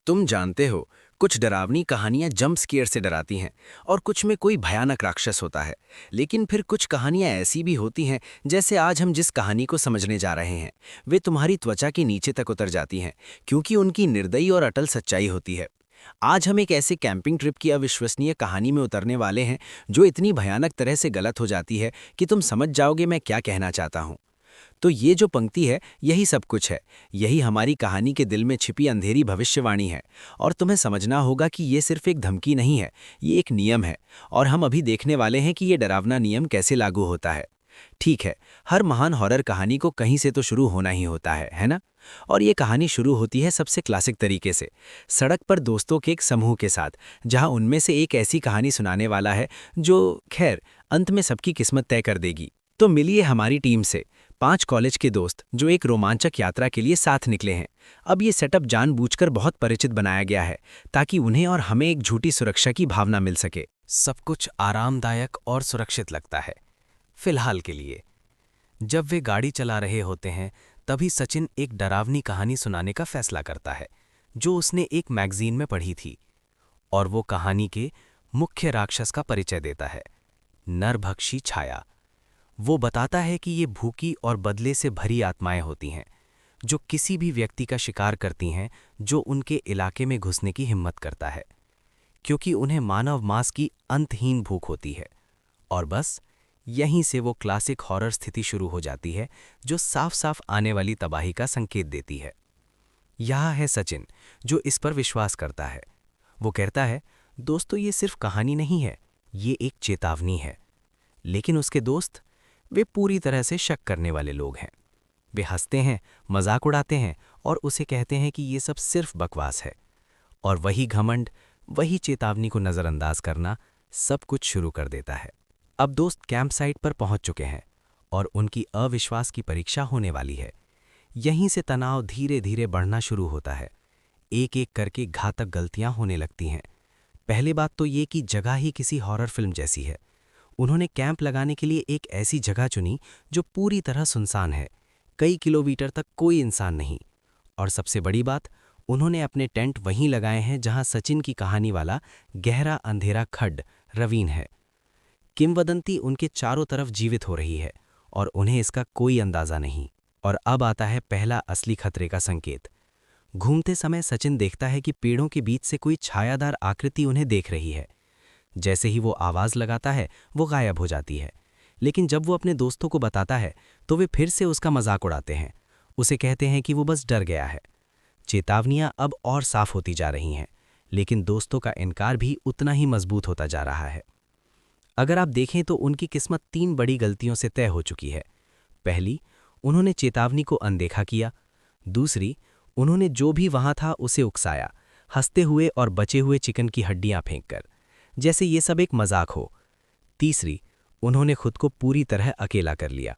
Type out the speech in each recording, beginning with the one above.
तुम जानते हो, कुछ डरावनी कहानियां जंप स्केयर से डराती हैं और कुछ में कोई भयानक राक्षस होता है। लेकिन फिर कुछ कहानियां ऐसी भी होती हैं, जैसे आज हम जिस कहानी को समझने जा रहे हैं, वे तुम्हारी त्वचा के नीचे तक उतर जाती हैं, क्योंकि उनकी निर्दयी और अटल सच्चाई होती है। आज हम एक ऐसे कैंपिंग ट्रिप की अविश्वसनीय कहानी में उतरने वाले हैं, जो इतनी भयानक तरह से गलत हो जाती है कि तुम समझ जाओगे मैं क्या कहना चाहता हूँ। तो ये जो पंक्ति है, यही सब कुछ है। यही हमारी कहानी के दिल में छिपी अंधेरी भविष्यवाणी है। और तुम्हें समझना होगा कि ये सिर्फ एक धमकी नहीं है, ये एक नियम है। और हम अभी देखने वाले हैं कि ये डरावना नियम कैसे लागू होता है। ठीक है, हर महान हॉरर कहानी को कहीं से तो शुरू होना ही होता है ना? और ये कहानी शुरू होती है सबसे क्लासिक तरीके से, सड़क पर दोस्तों के एक समूह के साथ, जहां उनमें से एक ऐसी कहानी सुनाने वाला है जो खैर अंत में सबकी किस्मत तय कर देगी। तो मिलिए हमारी टीम से, 5 कॉलेज के दोस्त जो एक रोमांचक यात्रा के लिए साथ निकले हैं। अब ये सेटअप जानबूझकर बहुत परिचित बनाया गया है, ताकि उन्हें और हमें एक झूठी सुरक्षा की भावना मिल सके। सब कुछ आरामदायक और सुरक्षित लगता है, फिलहाल के लिए। जब वे गाड़ी चला रहे होते हैं, तभी सचिन एक डरावनी कहानी सुनाने का फैसला करता है, जो उसने एक मैगजीन में पढ़ी थी। और वो कहानी के मुख्य राक्षस का परिचय देता है, नरभक्षी छाया। वो बताता है कि ये भूखी और बदले से भरी आत्माएं होती हैं, जो किसी भी व्यक्ति का शिकार करती हैं जो उनके इलाके में घुसने की हिम्मत करता है, क्योंकि उन्हें मानव मांस की अंतहीन भूख होती है। और बस यहीं से वो क्लासिक हॉरर स्थिति शुरू हो जाती है, जो साफ साफ आने वाली तबाही का संकेत देती है। यह है सचिन, जो इस पर विश्वास करता है। वो कहता है, दोस्तों ये सिर्फ कहानी नहीं है, ये एक चेतावनी है। लेकिन उसके दोस्त, वे पूरी तरह से शक करने वाले लोग हैं। वे हंसते हैं, मजाक उड़ाते हैं और उसे कहते हैं कि ये सब सिर्फ बकवास है। और वही घमंड, वही चेतावनी को नज़रअंदाज करना सब कुछ शुरू कर देता है। अब दोस्त कैंप साइट पर पहुंच चुके हैं और उनकी अविश्वास की परीक्षा होने वाली है। यहीं से तनाव धीरे धीरे बढ़ना शुरू होता है। एक एक करके घातक गलतियां होने लगती हैं। पहली बात तो ये कि जगह ही किसी हॉरर फिल्म जैसी है। उन्होंने कैंप लगाने के लिए एक ऐसी जगह चुनी जो पूरी तरह सुनसान है, कई किलोमीटर तक कोई इंसान नहीं। और सबसे बड़ी बात, उन्होंने अपने टेंट वहीं लगाए हैं जहां सचिन की कहानी वाला गहरा अंधेरा खड्ड रवीन है। किंवदंती उनके चारों तरफ जीवित हो रही है और उन्हें इसका कोई अंदाजा नहीं। और अब आता है पहला असली खतरे का संकेत। घूमते समय सचिन देखता है कि पेड़ों के बीच से कोई छायादार आकृति उन्हें देख रही है। जैसे ही वो आवाज लगाता है, वो गायब हो जाती है। लेकिन जब वो अपने दोस्तों को बताता है, तो वे फिर से उसका मजाक उड़ाते हैं। उसे कहते हैं कि वो बस डर गया है। चेतावनियां अब और साफ होती जा रही हैं, लेकिन दोस्तों का इनकार भी उतना ही मजबूत होता जा रहा है। अगर आप देखें तो उनकी किस्मत 3 बड़ी गलतियों से तय हो चुकी है। पहली, उन्होंने चेतावनी को अनदेखा किया। दूसरी, उन्होंने जो भी वहां था उसे उकसाया, हंसते हुए और बचे हुए चिकन की हड्डियां फेंककर, जैसे ये सब एक मजाक हो। तीसरी, उन्होंने खुद को पूरी तरह अकेला कर लिया।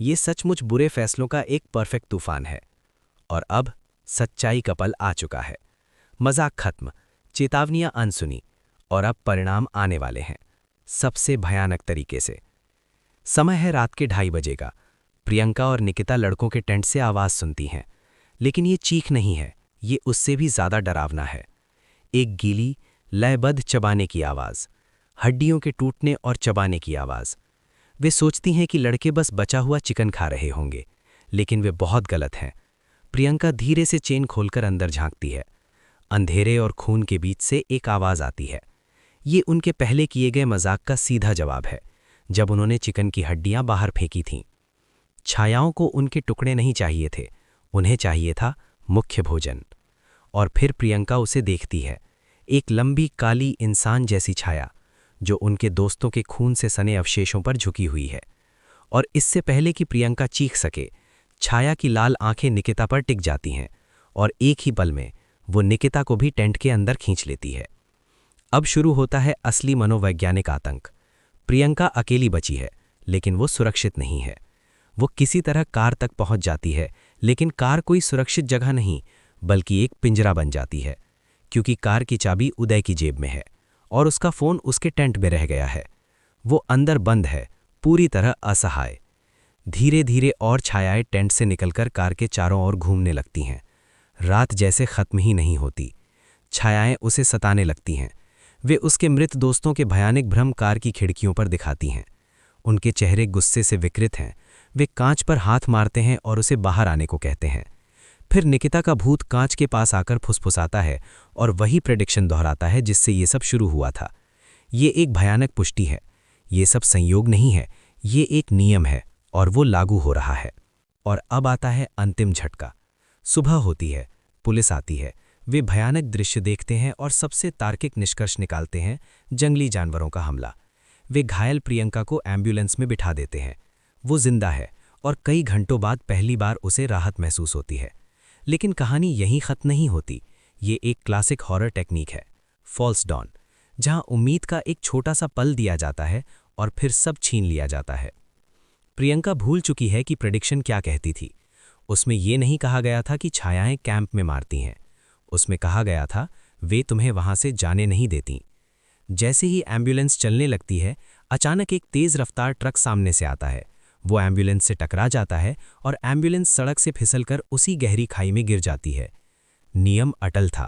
ये सचमुच बुरे फैसलों का एक परफेक्ट तूफान है। और अब सच्चाई का पल आ चुका है। मजाक खत्म, चेतावनियां अनसुनी, और अब परिणाम आने वाले हैं, सबसे भयानक तरीके से। समय है रात के 2:30 बजे का। प्रियंका और निकिता लड़कों के टेंट से आवाज सुनती हैं, लेकिन ये चीख नहीं है, ये उससे भी ज्यादा डरावना है। एक गीली, लयबद्ध चबाने की आवाज, हड्डियों के टूटने और चबाने की आवाज। वे सोचती हैं कि लड़के बस बचा हुआ चिकन खा रहे होंगे, लेकिन वे बहुत गलत हैं। प्रियंका धीरे से चेन खोलकर अंदर झांकती है। अंधेरे और खून के बीच से एक आवाज आती है। ये उनके पहले किए गए मजाक का सीधा जवाब है, जब उन्होंने चिकन की हड्डियां बाहर फेंकी थीं। छायाओं को उनके टुकड़े नहीं चाहिए थे, उन्हें चाहिए था मुख्य भोजन। और फिर प्रियंका उसे देखती है, एक लंबी काली इंसान जैसी छाया, जो उनके दोस्तों के खून से सने अवशेषों पर झुकी हुई है। और इससे पहले कि प्रियंका चीख सके, छाया की लाल आंखें निकिता पर टिक जाती हैं, और एक ही पल में वो निकिता को भी टेंट के अंदर खींच लेती है। अब शुरू होता है असली मनोवैज्ञानिक आतंक। प्रियंका अकेली बची है, लेकिन वो सुरक्षित नहीं है। वो किसी तरह कार तक पहुंच जाती है, लेकिन कार कोई सुरक्षित जगह नहीं, बल्कि एक पिंजरा बन जाती है, क्योंकि कार की चाबी उदय की जेब में है और उसका फोन उसके टेंट में रह गया है। वो अंदर बंद है, पूरी तरह असहाय। धीरे धीरे और छायाएं टेंट से निकलकर कार के चारों ओर घूमने लगती हैं। रात जैसे खत्म ही नहीं होती। छायाएं उसे सताने लगती हैं। वे उसके मृत दोस्तों के भयानक भ्रम कार की खिड़कियों पर दिखाती हैं। उनके चेहरे गुस्से से विकृत हैं। वे कांच पर हाथ मारते हैं और उसे बाहर आने को कहते हैं। फिर निकिता का भूत कांच के पास आकर फुसफुसाता है और वही प्रेडिक्शन दोहराता है जिससे ये सब शुरू हुआ था। ये एक भयानक पुष्टि है। ये सब संयोग नहीं है, ये एक नियम है और वो लागू हो रहा है। और अब आता है अंतिम झटका। सुबह होती है, पुलिस आती है। वे भयानक दृश्य देखते हैं और सबसे तार्किक निष्कर्ष निकालते हैं, जंगली जानवरों का हमला। वे घायल प्रियंका को एम्बुलेंस में बिठा देते हैं। वो जिंदा है और कई घंटों बाद पहली बार उसे राहत महसूस होती है। लेकिन कहानी यहीं खत्म नहीं होती। ये एक क्लासिक हॉरर टेक्निक है, फॉल्स डॉन, जहां उम्मीद का एक छोटा सा पल दिया जाता है और फिर सब छीन लिया जाता है। प्रियंका भूल चुकी है कि प्रेडिक्शन क्या कहती थी। उसमें यह नहीं कहा गया था कि छायाएं कैंप में मारती हैं। उसमें कहा गया था, वे तुम्हें वहां से जाने नहीं देती। जैसे ही एम्बुलेंस चलने लगती है, अचानक एक तेज रफ्तार ट्रक सामने से आता है। वो एम्बुलेंस से टकरा जाता है और एम्बुलेंस सड़क से फिसलकर उसी गहरी खाई में गिर जाती है। नियम अटल था।